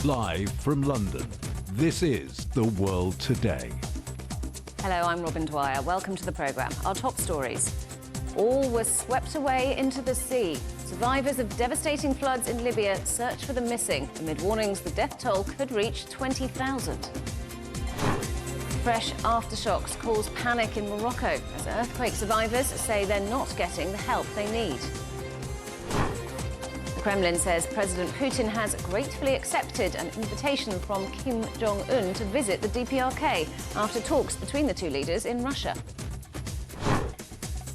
Live from London, this is The World Today. Hello, I'm Robin Dwyer. Welcome to the programme. Our top stories. All were swept away into the sea. Survivors of devastating floods in Libya search for the missing. Amid warnings, the death toll could reach 20,000. Fresh aftershocks cause panic in Morocco as earthquake survivors say they're not getting the help they need. The Kremlin says President Putin has gratefully accepted an invitation from Kim Jong-un to visit the DPRK after talks between the two leaders in Russia.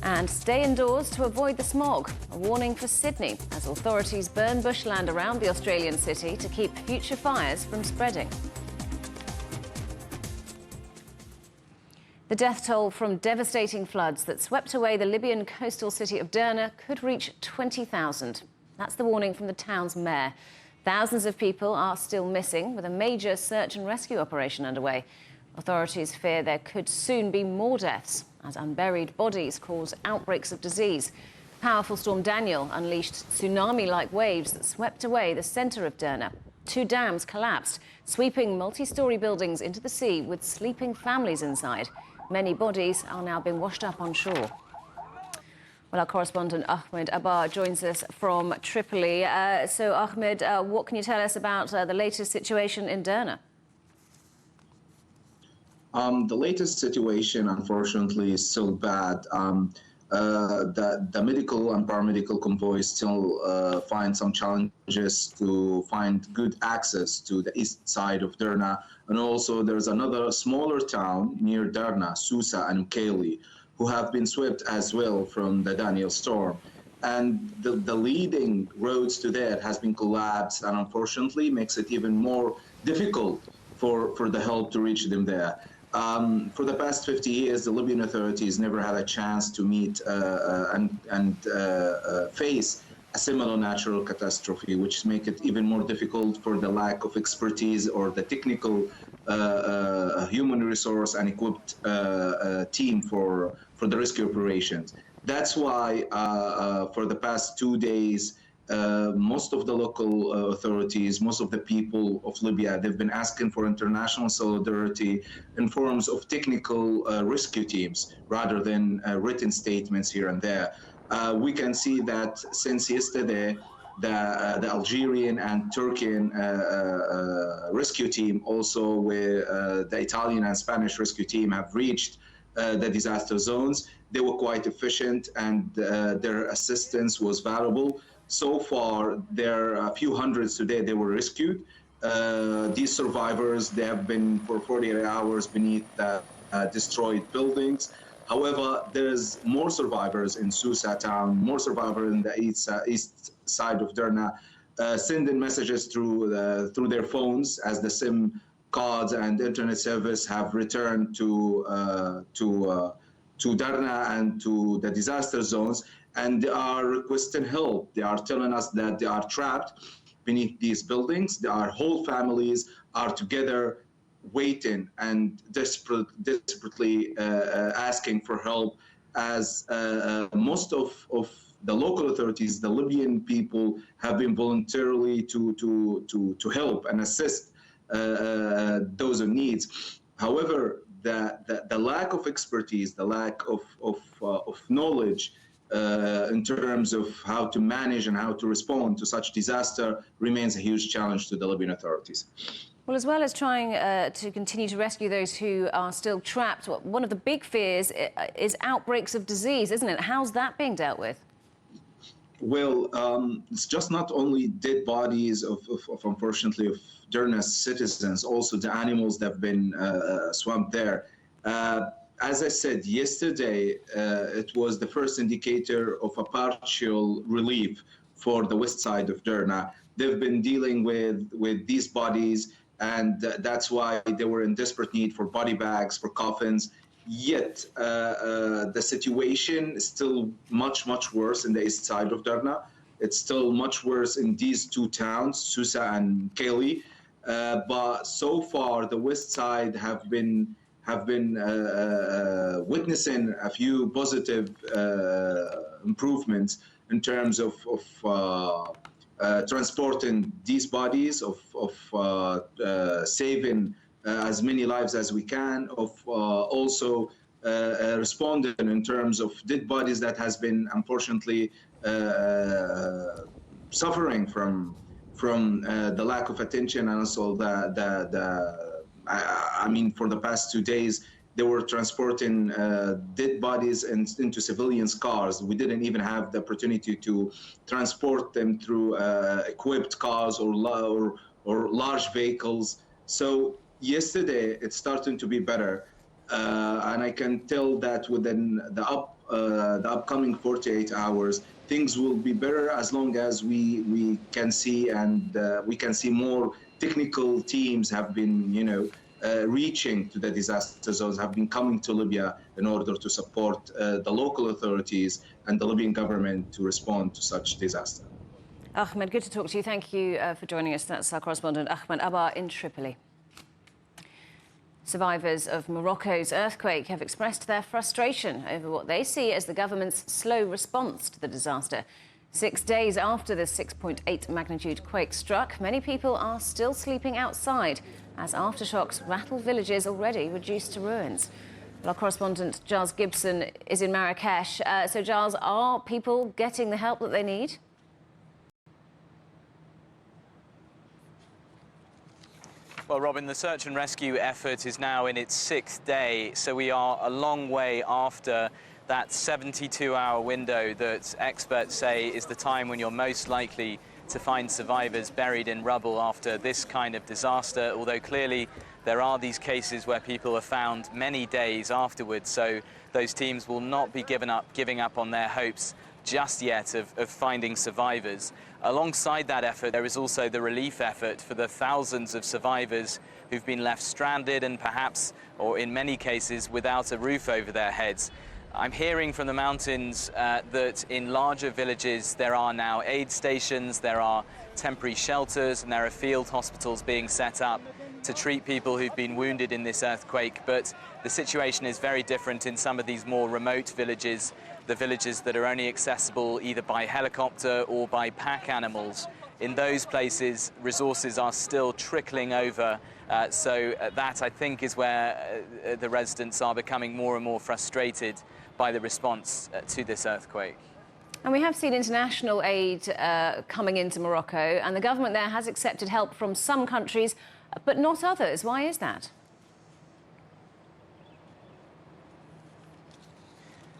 And stay indoors to avoid the smog. A warning for Sydney as authorities burn bushland around the Australian city to keep future fires from spreading. The death toll from devastating floods that swept away the Libyan coastal city of Derna could reach 20,000. That's the warning from the town's mayor. Thousands of people are still missing, with a major search and rescue operation underway. Authorities fear there could soon be more deaths as unburied bodies cause outbreaks of disease. Powerful storm Daniel unleashed tsunami-like waves that swept away the centre of Derna. 2 dams collapsed, sweeping multi-storey buildings into the sea with sleeping families inside. Many bodies are now being washed up on shore. Well, our correspondent Ahmed Abbar joins us from Tripoli. So, Ahmed, what can you tell us about the latest situation in Derna? The latest situation, unfortunately, is still bad. The medical and paramedical convoys still find some challenges to find good access to the east side of Derna. And also there's another smaller town near Derna, Susa and Mkaili, who have been swept as well from the Daniel storm. And the leading roads to there has been collapsed, and unfortunately makes it even more difficult for the help to reach them there. For the past 50 years, the Libyan authorities never had a chance to meet and face a similar natural catastrophe, which make it even more difficult for the lack of expertise or the technical human resource and equipped team for the rescue operations. That's why for the past 2 days, most of the local authorities, most of the people of Libya, they've been asking for international solidarity in forms of technical rescue teams rather than written statements here and there. We can see that since yesterday, the Algerian and Turkish rescue team, also with the Italian and Spanish rescue team, have reached the disaster zones. They were quite efficient, and their assistance was valuable. So far, there are a few hundreds today. They were rescued. These survivors, they have been for 48 hours beneath the destroyed buildings. However, there's more survivors in Susa town, more survivors in the east side of Derna, sending messages through their phones as the SIM cards and internet service have returned to Derna and to the disaster zones. And they are requesting help. They are telling us that they are trapped beneath these buildings. Their whole families are together waiting and desperately asking for help, as most of the local authorities, the Libyan people, have been voluntarily to help and assist those in needs. However, the lack of expertise, the lack of knowledge in terms of how to manage and how to respond to such disaster remains a huge challenge to the Libyan authorities. Well, as well as trying to continue to rescue those who are still trapped, one of the big fears is outbreaks of disease, isn't it? How's that being dealt with? Well, it's just not only dead bodies of unfortunately, of Derna's citizens, also the animals that have been swamped there. As I said yesterday, it was the first indicator of a partial relief for the west side of Derna. They've been dealing with these bodies, and that's why they were in desperate need for body bags, for coffins. Yet the situation is still much, much worse in the east side of Derna. It's still much worse in these 2 towns, Susa and Mkaili. But so far, the west side have been witnessing a few positive improvements in terms of transporting these bodies, of saving as many lives as we can, of also responding in terms of dead bodies that has been unfortunately suffering from the lack of attention, and also I mean, for the past 2 days, they were transporting dead bodies into civilians' cars. We didn't even have the opportunity to transport them through equipped cars or large vehicles. So yesterday, it's starting to be better. And I can tell that within the upcoming 48 hours, things will be better, as long as we can see, and we can see more technical teams have been, reaching to the disaster zones, have been coming to Libya in order to support the local authorities and the Libyan government to respond to such disaster. Ahmed, good to talk to you. Thank you for joining us. That's our correspondent Ahmed Abba in Tripoli. Survivors of Morocco's earthquake have expressed their frustration over what they see as the government's slow response to the disaster. 6 days after the 6.8 magnitude quake struck, many people are still sleeping outside as aftershocks rattle villages already reduced to ruins. Well, our correspondent Giles Gibson is in Marrakesh. So, Giles, are people getting the help that they need? Well, Robin, the search and rescue effort is now in its 6th day, so we are a long way after that 72-hour window that experts say is the time when you're most likely to find survivors buried in rubble after this kind of disaster, although clearly there are these cases where people are found many days afterwards, so those teams will not be giving up on their hopes just yet of finding survivors. Alongside that effort, there is also the relief effort for the thousands of survivors who've been left stranded and perhaps, or in many cases, without a roof over their heads. I'm hearing from the mountains that in larger villages there are now aid stations, there are temporary shelters, and there are field hospitals being set up to treat people who've been wounded in this earthquake. But the situation is very different in some of these more remote villages, the villages that are only accessible either by helicopter or by pack animals. In those places, resources are still trickling over. So that, I think, is where the residents are becoming more and more frustrated by the response to this earthquake. And we have seen international aid coming into Morocco, and the government there has accepted help from some countries, but not others. Why is that?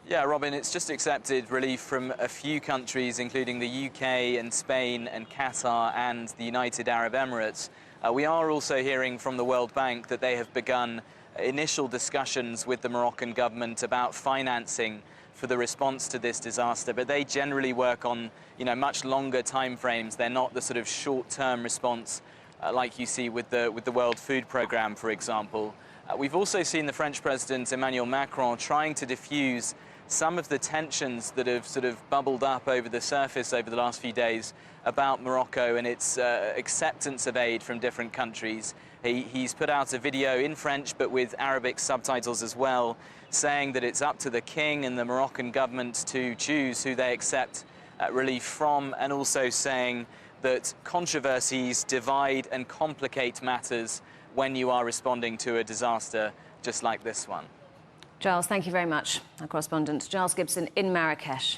Yeah, Robin, it's just accepted relief from a few countries, including the UK and Spain and Qatar and the United Arab Emirates. We are also hearing from the World Bank that they have begun initial discussions with the Moroccan government about financing for the response to this disaster, but they generally work on, much longer timeframes. They're not the sort of short-term response like you see with the World Food Programme, for example. We've also seen the French President Emmanuel Macron trying to diffuse some of the tensions that have sort of bubbled up over the surface over the last few days about Morocco and its acceptance of aid from different countries. He's put out a video in French, but with Arabic subtitles as well, saying that it's up to the king and the Moroccan government to choose who they accept relief from, and also saying that controversies divide and complicate matters when you are responding to a disaster just like this one. Giles, thank you very much. Our correspondent Giles Gibson in Marrakesh.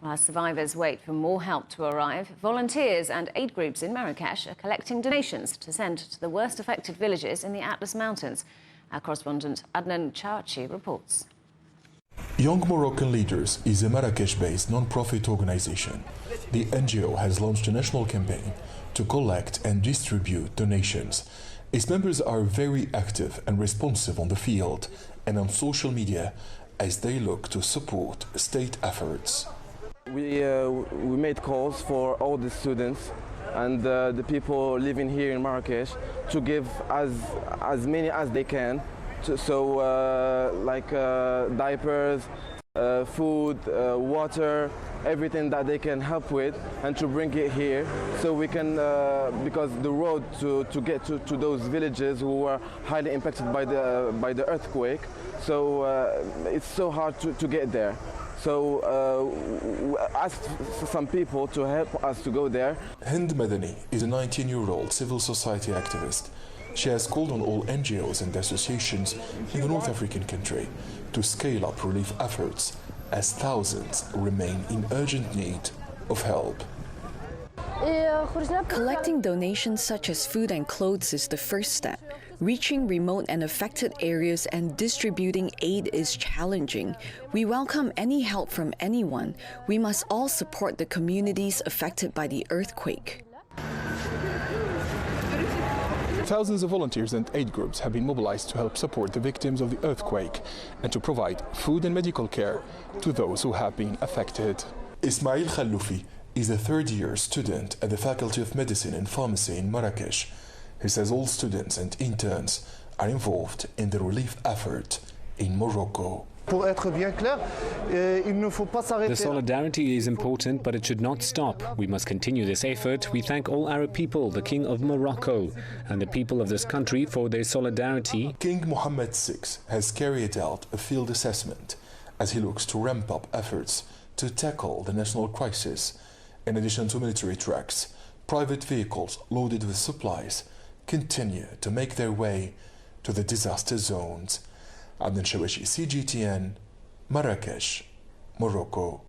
While survivors wait for more help to arrive, volunteers and aid groups in Marrakesh are collecting donations to send to the worst affected villages in the Atlas Mountains. Our correspondent Adnan Chaachi reports. Young Moroccan Leaders is a Marrakesh-based non-profit organization. The NGO has launched a national campaign to collect and distribute donations. Its members are very active and responsive on the field and on social media as they look to support state efforts. We made calls for all the students and the people living here in Marrakesh to give as many as they can. Like diapers, food, water, everything that they can help with, and to bring it here so we can, because the road to get to those villages who were highly impacted by the earthquake, so it's so hard to get there. So we asked some people to help us to go there. Hind Madani is a 19-year-old civil society activist. She has called on all NGOs and associations in the North African country to scale up relief efforts as thousands remain in urgent need of help. Collecting donations such as food and clothes is the first step. Reaching remote and affected areas and distributing aid is challenging. We welcome any help from anyone. We must all support the communities affected by the earthquake. Thousands of volunteers and aid groups have been mobilized to help support the victims of the earthquake and to provide food and medical care to those who have been affected. Ismail Khalloufi is a third-year student at the Faculty of Medicine and Pharmacy in Marrakesh. He says all students and interns are involved in the relief effort in Morocco. The solidarity is important, but it should not stop. We must continue this effort. We thank all Arab people, the King of Morocco, and the people of this country for their solidarity. King Mohammed VI has carried out a field assessment as he looks to ramp up efforts to tackle the national crisis. In addition to military trucks, private vehicles loaded with supplies continue to make their way to the disaster zones. Abdel Shawashi, CGTN, Marrakesh, Morocco.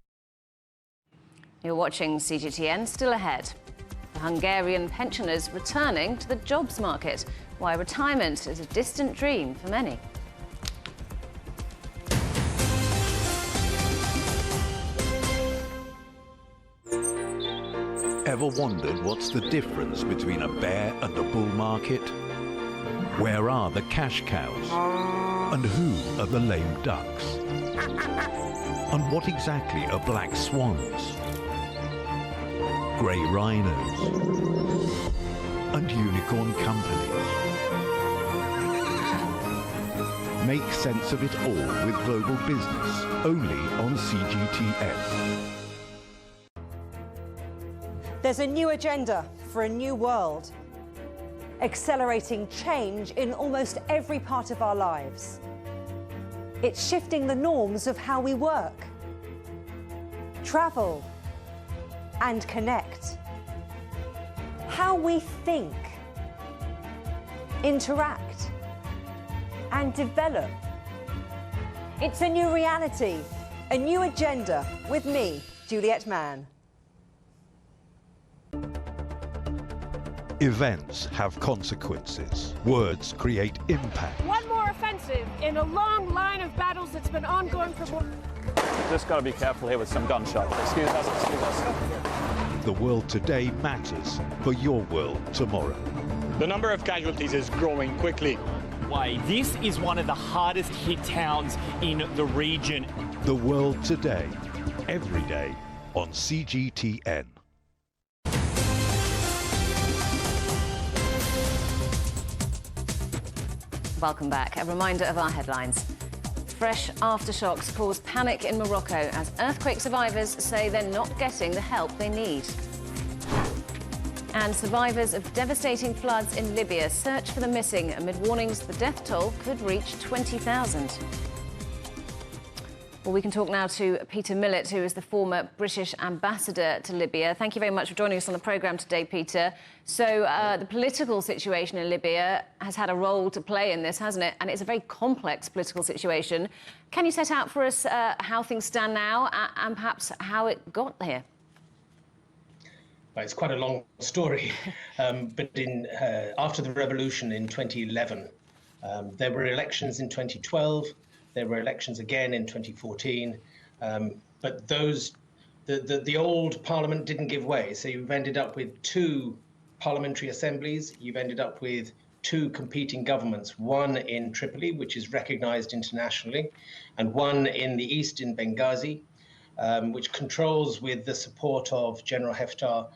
You're watching CGTN. Still ahead, the Hungarian pensioners returning to the jobs market. Why retirement is a distant dream for many. Ever wondered what's the difference between a bear and a bull market? Where are the cash cows? And who are the lame ducks? And what exactly are black swans? Grey rhinos? And unicorn companies? Make sense of it all with Global Business, only on CGTN. There's a new agenda for a new world, accelerating change in almost every part of our lives. It's shifting the norms of how we work, travel, and connect. How we think, interact, and develop. It's a new reality, a new agenda with me, Juliette Mann. Events have consequences. Words create impact. One more offensive in a long line of battles that's been ongoing for more... Just got to be careful here with some gunshots. Excuse us. The world today matters for your world tomorrow. The number of casualties is growing quickly. Why, this is one of the hardest hit towns in the region. The world today, every day on CGTN. Welcome back. A reminder of our headlines. Fresh aftershocks cause panic in Morocco as earthquake survivors say they're not getting the help they need. And survivors of devastating floods in Libya search for the missing amid warnings the death toll could reach 20,000. Well, we can talk now to Peter Millett, who is the former British ambassador to Libya. Thank you very much for joining us on the programme today, Peter. So the political situation in Libya has had a role to play in this, hasn't it? And it's a very complex political situation. Can you set out for us how things stand now and perhaps how it got here? Well, it's quite a long story, but after the revolution in 2011, there were elections in 2012. There were elections again in 2014, but the old parliament didn't give way. So you've ended up with two parliamentary assemblies. You've ended up with two competing governments, one in Tripoli, which is recognized internationally, and one in the east in Benghazi, which controls, with the support of General Haftar,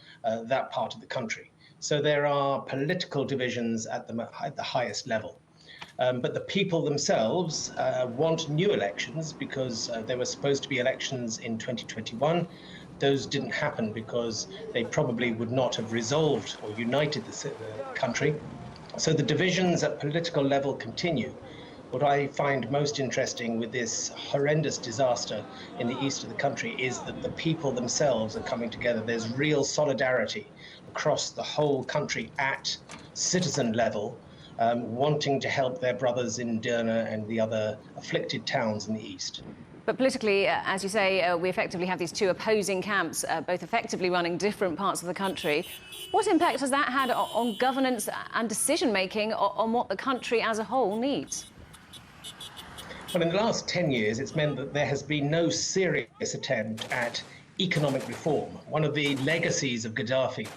that part of the country. So there are political divisions at the highest level. But the people themselves want new elections because there were supposed to be elections in 2021. Those didn't happen because they probably would not have resolved or united the country. So the divisions at political level continue. What I find most interesting with this horrendous disaster in the east of the country is that the people themselves are coming together. There's real solidarity across the whole country at citizen level, wanting to help their brothers in Derna and the other afflicted towns in the east. But politically, as you say, we effectively have these two opposing camps, both effectively running different parts of the country. What impact has that had on governance and decision-making on what the country as a whole needs? Well, in the last 10 years, it's meant that there has been no serious attempt at economic reform. One of the legacies of Gaddafi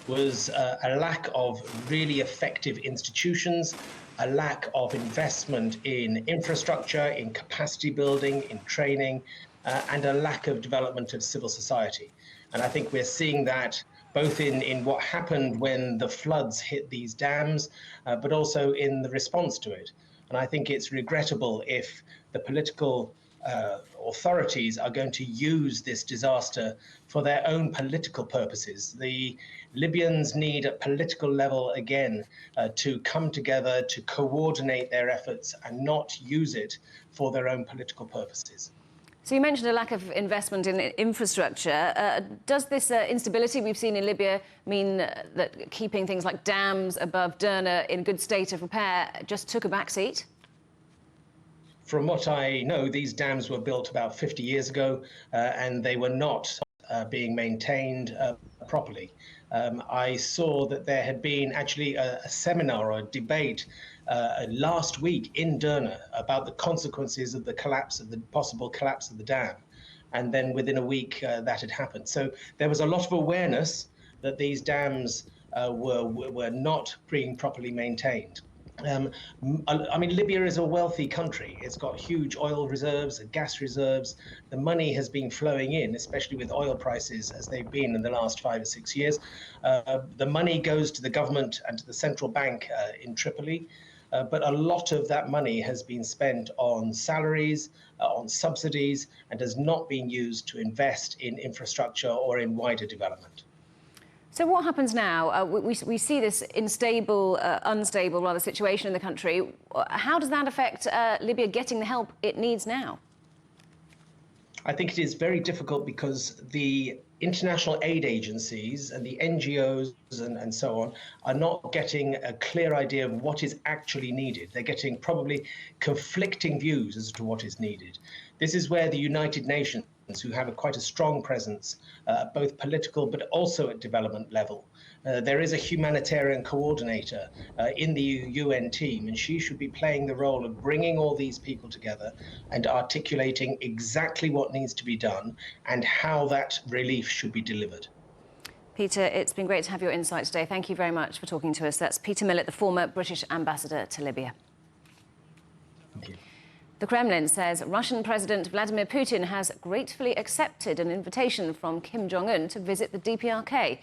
was a lack of really effective institutions, a lack of investment in infrastructure, in capacity building, in training, and a lack of development of civil society. And I think we're seeing that both in what happened when the floods hit these dams, but also in the response to it. And I think it's regrettable if the political authorities are going to use this disaster for their own political purposes. The Libyans need at political level again to come together, to coordinate their efforts and not use it for their own political purposes. So you mentioned a lack of investment in infrastructure. Does this instability we've seen in Libya mean that keeping things like dams above Derna in good state of repair just took a backseat? From what I know, these dams were built about 50 years ago, and they were not being maintained properly. I saw that there had been actually a seminar or a debate last week in Derna about the consequences of the possible collapse of the dam. And then within a week, that had happened. So there was a lot of awareness that these dams were not being properly maintained. I mean, Libya is a wealthy country. It's got huge oil reserves, gas reserves. The money has been flowing in, especially with oil prices as they've been in the last 5 or 6 years. The money goes to the government and to the central bank in Tripoli. But a lot of that money has been spent on salaries, on subsidies, and has not been used to invest in infrastructure or in wider development. So what happens now? We see this unstable situation in the country. How does that affect Libya getting the help it needs now? I think it is very difficult because the international aid agencies and the NGOs and so on are not getting a clear idea of what is actually needed. They're getting probably conflicting views as to what is needed. This is where the United Nations, who have quite a strong presence, both political but also at development level. There is a humanitarian coordinator in the UN team, and she should be playing the role of bringing all these people together and articulating exactly what needs to be done and how that relief should be delivered. Peter, it's been great to have your insight today. Thank you very much for talking to us. That's Peter Millett, the former British ambassador to Libya. Thank you. The Kremlin says Russian President Vladimir Putin has gratefully accepted an invitation from Kim Jong-un to visit the DPRK.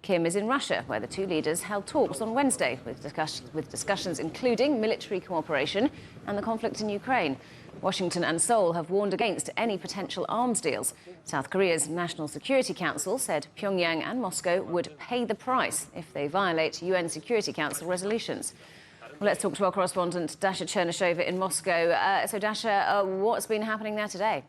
Kim is in Russia, where the two leaders held talks on Wednesday with discussions including military cooperation and the conflict in Ukraine. Washington and Seoul have warned against any potential arms deals. South Korea's National Security Council said Pyongyang and Moscow would pay the price if they violate UN Security Council resolutions. Well, let's talk to our correspondent, Dasha Chernyshova in Moscow. So, Dasha, what's been happening there today?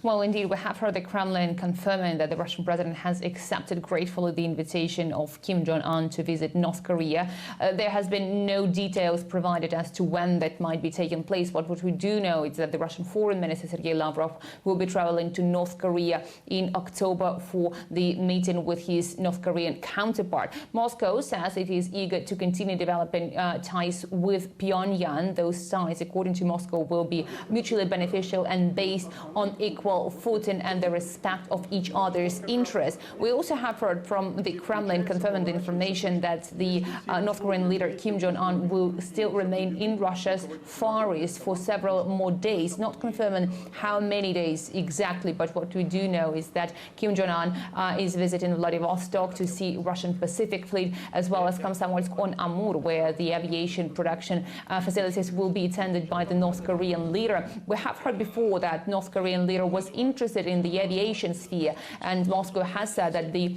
Well, indeed, we have heard the Kremlin confirming that the Russian president has accepted gratefully the invitation of Kim Jong-un to visit North Korea. There has been no details provided as to when that might be taking place. But what we do know is that the Russian Foreign Minister Sergei Lavrov will be traveling to North Korea in October for the meeting with his North Korean counterpart. Moscow says it is eager to continue developing ties with Pyongyang. Those ties, according to Moscow, will be mutually beneficial and based on equal footing and the respect of each other's interests. We also have heard from the Kremlin confirming the information that the North Korean leader Kim Jong-un will still remain in Russia's Far East for several more days, not confirming how many days exactly, but what we do know is that Kim Jong-un is visiting Vladivostok to see Russian Pacific Fleet, as well as Komsomolsk on Amur, where the aviation production facilities will be attended by the North Korean leader. We have heard before that North Korean leader was interested in the aviation sphere, and Moscow has said that the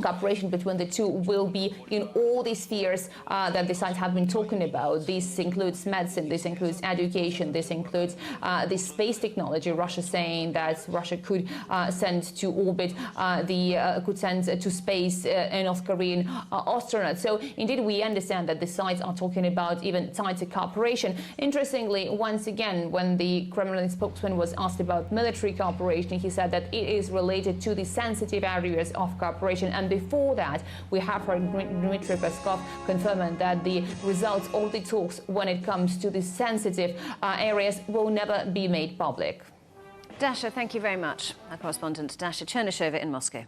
cooperation between the two will be in all these spheres that the sides have been talking about. This includes medicine, this includes education, this includes the space technology. Russia saying that Russia could send to orbit, could send to space a North Korean astronaut. So indeed, we understand that the sides are talking about even tighter cooperation. Interestingly, once again, when the Kremlin spokesman was asked about military cooperation, he said that it is related to the sensitive areas of cooperation. And before that, we have heard Dmitry Peskov confirming that the results of the talks when it comes to the sensitive areas will never be made public. Dasha, thank you very much. Our correspondent Dasha Chernyshova in Moscow.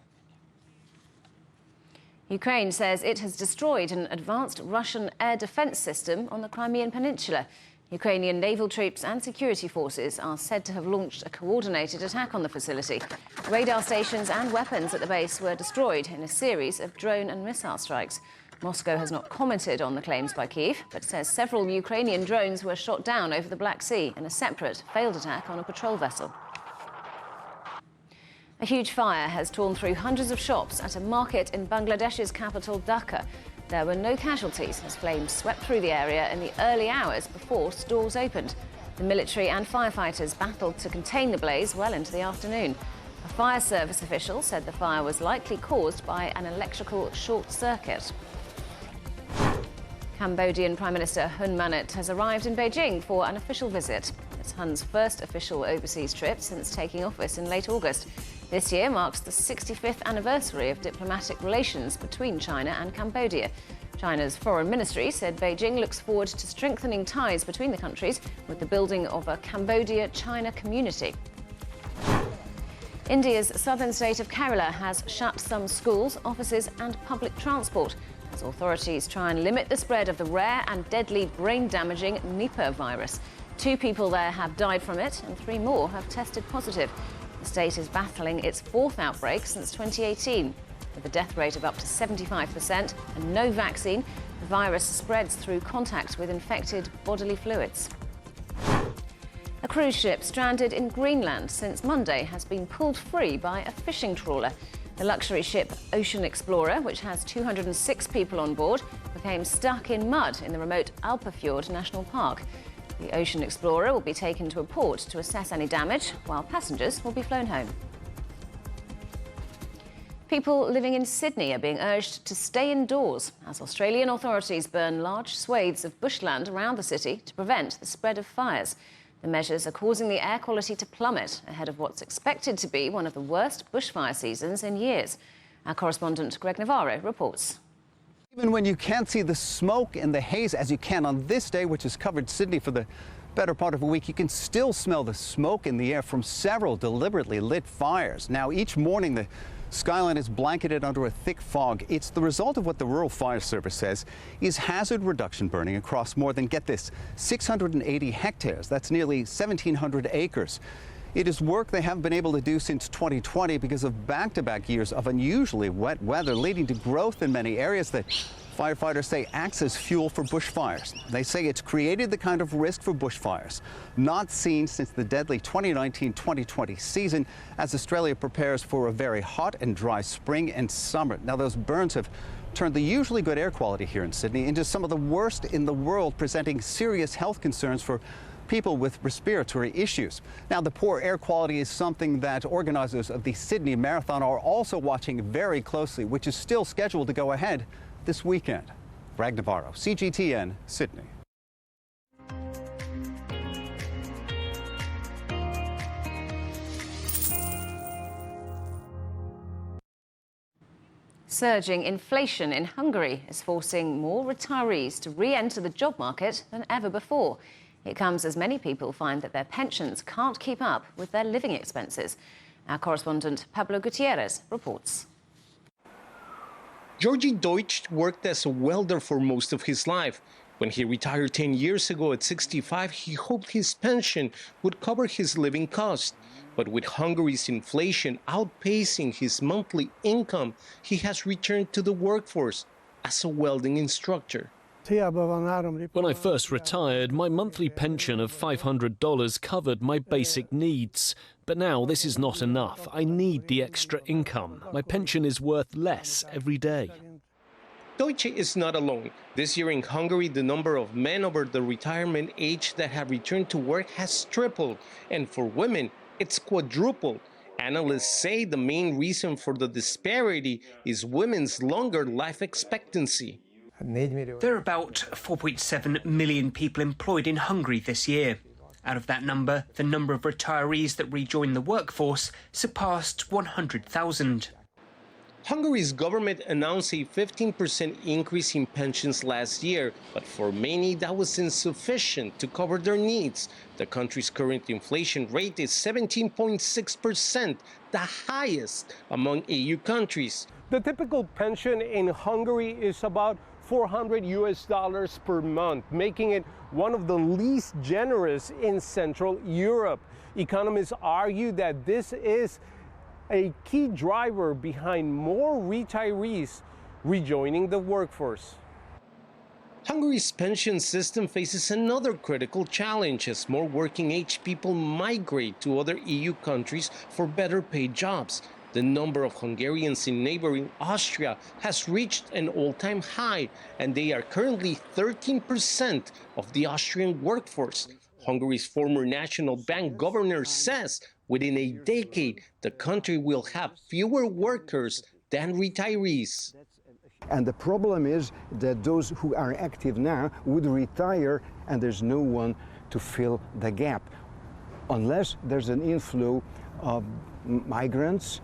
Ukraine says it has destroyed an advanced Russian air defense system on the Crimean Peninsula. Ukrainian naval troops and security forces are said to have launched a coordinated attack on the facility. Radar stations and weapons at the base were destroyed in a series of drone and missile strikes. Moscow has not commented on the claims by Kyiv, but says several Ukrainian drones were shot down over the Black Sea in a separate failed attack on a patrol vessel. A huge fire has torn through hundreds of shops at a market in Bangladesh's capital, Dhaka. There were no casualties as flames swept through the area in the early hours before stores opened. The military and firefighters battled to contain the blaze well into the afternoon. A fire service official said the fire was likely caused by an electrical short circuit. Cambodian Prime Minister Hun Manet has arrived in Beijing for an official visit. It's Hun's first official overseas trip since taking office in late August. This year marks the 65th anniversary of diplomatic relations between China and Cambodia. China's foreign ministry said Beijing looks forward to strengthening ties between the countries with the building of a Cambodia-China community. India's southern state of Kerala has shut some schools, offices and public transport as authorities try and limit the spread of the rare and deadly brain-damaging Nipah virus. 2 people there have died from it and 3 more have tested positive. The state is battling its 4th outbreak since 2018. With a death rate of up to 75% and no vaccine, the virus spreads through contact with infected bodily fluids. A cruise ship stranded in Greenland since Monday has been pulled free by a fishing trawler. The luxury ship Ocean Explorer, which has 206 people on board, became stuck in mud in the remote Alpefjord National Park. The Ocean Explorer will be taken to a port to assess any damage, while passengers will be flown home. People living in Sydney are being urged to stay indoors as Australian authorities burn large swathes of bushland around the city to prevent the spread of fires. The measures are causing the air quality to plummet ahead of what's expected to be one of the worst bushfire seasons in years. Our correspondent Greg Navarro reports. Even when you can't see the smoke and the haze as you can on this day, which has covered Sydney for the better part of a week, you can still smell the smoke in the air from several deliberately lit fires. Now, each morning, the skyline is blanketed under a thick fog. It's the result of what the Rural Fire Service says is hazard reduction burning across more than, get this, 680 hectares. That's nearly 1,700 acres. It is work they haven't been able to do since 2020 because of back-to-back years of unusually wet weather, leading to growth in many areas that firefighters say acts as fuel for bushfires. They say it's created the kind of risk for bushfires not seen since the deadly 2019-2020 season, as Australia prepares for a very hot and dry spring and summer. Now, those burns have turned the usually good air quality here in Sydney into some of the worst in the world, presenting serious health concerns for people with respiratory issues. Now, the poor air quality is something that organizers of the Sydney Marathon are also watching very closely, which is still scheduled to go ahead this weekend. Greg Navarro, CGTN, Sydney. Surging inflation in Hungary is forcing more retirees to re-enter the job market than ever before. It comes as many people find that their pensions can't keep up with their living expenses. Our correspondent Pablo Gutierrez reports. Georgi Deutsch worked as a welder for most of his life. When he retired 10 years ago at 65, he hoped his pension would cover his living costs. But with Hungary's inflation outpacing his monthly income, he has returned to the workforce as a welding instructor. When I first retired, my monthly pension of $500 covered my basic needs. But now this is not enough. I need the extra income. My pension is worth less every day. Deutsche is not alone. This year in Hungary, the number of men over the retirement age that have returned to work has tripled, and for women, it's quadrupled. Analysts say the main reason for the disparity is women's longer life expectancy. There are about 4.7 million people employed in Hungary this year. Out of that number, the number of retirees that rejoined the workforce surpassed 100,000. Hungary's government announced a 15% increase in pensions last year, but for many that was insufficient to cover their needs. The country's current inflation rate is 17.6%, the highest among EU countries. The typical pension in Hungary is about $400 per month, making it one of the least generous in Central Europe. Economists argue that this is a key driver behind more retirees rejoining the workforce. Hungary's pension system faces another critical challenge as more working-age people migrate to other EU countries for better paid jobs. The number of Hungarians in neighboring Austria has reached an all-time high, and they are currently 13% of the Austrian workforce. Hungary's former National Bank governor says within a decade, the country will have fewer workers than retirees. And the problem is that those who are active now would retire, and there's no one to fill the gap, unless there's an inflow of migrants.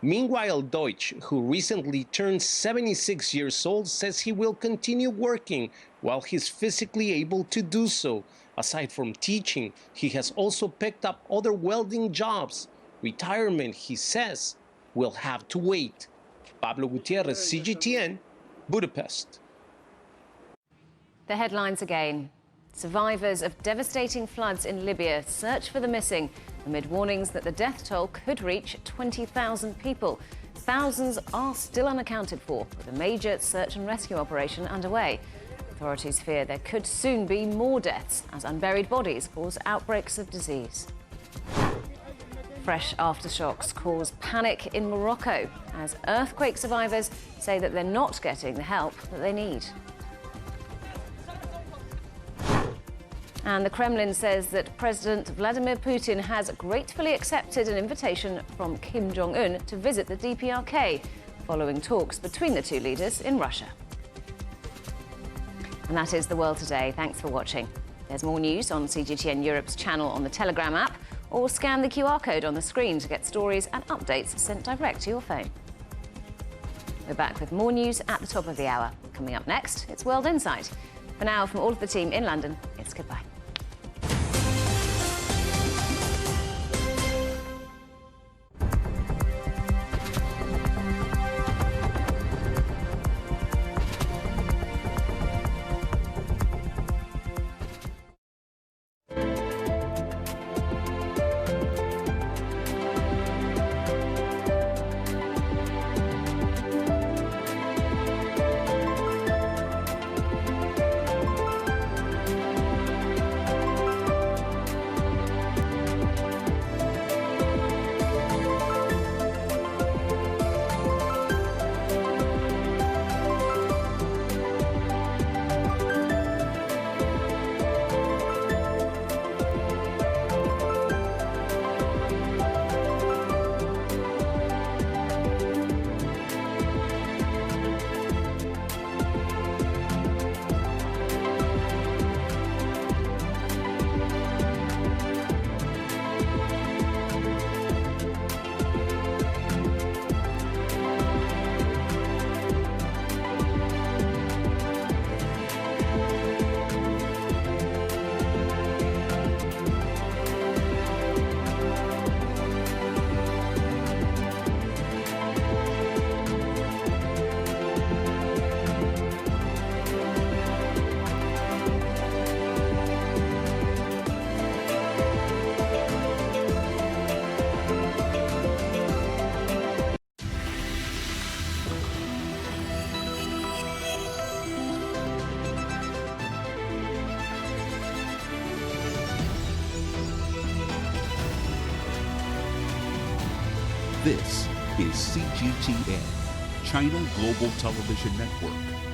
Meanwhile, Deutsch, who recently turned 76 years old, says he will continue working while he's physically able to do so. Aside from teaching, he has also picked up other welding jobs. Retirement, he says, will have to wait. Pablo Gutierrez, CGTN, Budapest. The headlines again. Survivors of devastating floods in Libya search for the missing amid warnings that the death toll could reach 20,000 people. Thousands are still unaccounted for, with a major search and rescue operation underway. Authorities fear there could soon be more deaths as unburied bodies cause outbreaks of disease. Fresh aftershocks cause panic in Morocco as earthquake survivors say that they're not getting the help that they need. And the Kremlin says that President Vladimir Putin has gratefully accepted an invitation from Kim Jong-un to visit the DPRK, following talks between the two leaders in Russia. And that is The World Today. Thanks for watching. There's more news on CGTN Europe's channel on the Telegram app, or scan the QR code on the screen to get stories and updates sent direct to your phone. We're back with more news at the top of the hour. Coming up next, it's World Insight. For now, from all of the team in London, it's goodbye. This is CGTN, China Global Television Network.